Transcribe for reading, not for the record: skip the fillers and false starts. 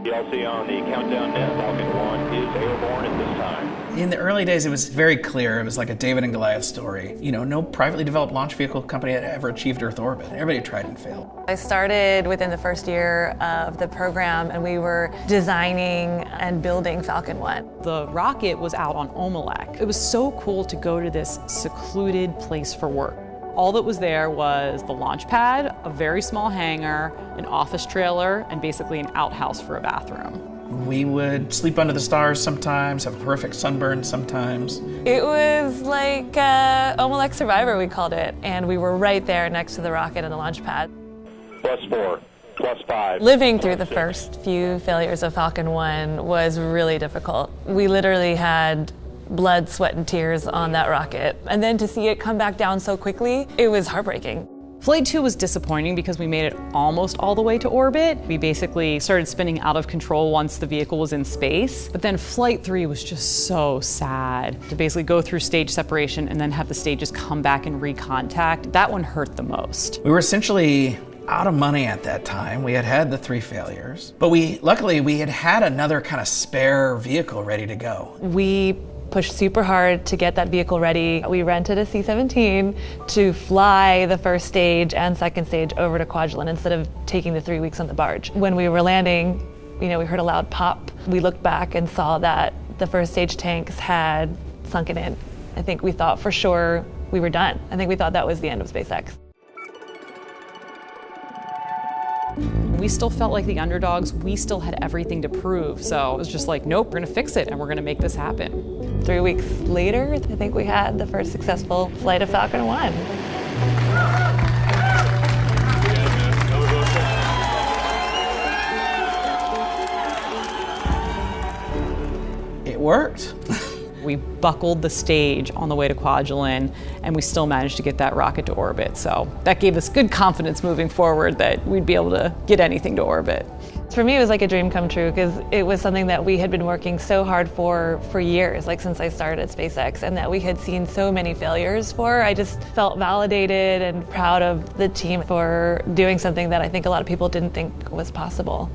PLC on the countdown net. Falcon 1 is airborne at this time. In the early days, it was very clear. It was like a David and Goliath story. You know, no privately developed launch vehicle company had ever achieved Earth orbit. Everybody tried and failed. I started within the first year of the program, and we were designing and building Falcon 1. The rocket was out on Omelek. It was so cool to go to this secluded place for work. All that was there was the launch pad, a very small hangar, an office trailer, and basically an outhouse for a bathroom. We would sleep under the stars sometimes, have horrific sunburn sometimes. It was like Omelek Survivor, we called it, and we were right there next to the rocket and the launch pad. +4, +5. Living through the first few failures of Falcon 1 was really difficult. We literally had blood, sweat, and tears on that rocket. And then to see it come back down so quickly, it was heartbreaking. Flight 2 was disappointing because we made it almost all the way to orbit. We basically started spinning out of control once the vehicle was in space. But then Flight 3 was just so sad. To basically go through stage separation and then have the stages come back and recontact, that one hurt the most. We were essentially out of money at that time. We had had the 3 failures. But luckily, we had another kind of spare vehicle ready to go. We pushed super hard to get that vehicle ready. We rented a C-17 to fly the first stage and second stage over to Kwajalein instead of taking the 3 weeks on the barge. When we were landing, we heard a loud pop. We looked back and saw that the first stage tanks had sunken in. I think we thought for sure we were done. I think we thought that was the end of SpaceX. We still felt like the underdogs. We still had everything to prove. So it was just like, nope, we're gonna fix it and we're gonna make this happen. 3 weeks later, I think we had the first successful flight of Falcon 1. It worked. We buckled the stage on the way to Kwajalein, and we still managed to get that rocket to orbit. So that gave us good confidence moving forward that we'd be able to get anything to orbit. For me, it was like a dream come true because it was something that we had been working so hard for years, like since I started at SpaceX, and that we had seen so many failures for. I just felt validated and proud of the team for doing something that I think a lot of people didn't think was possible.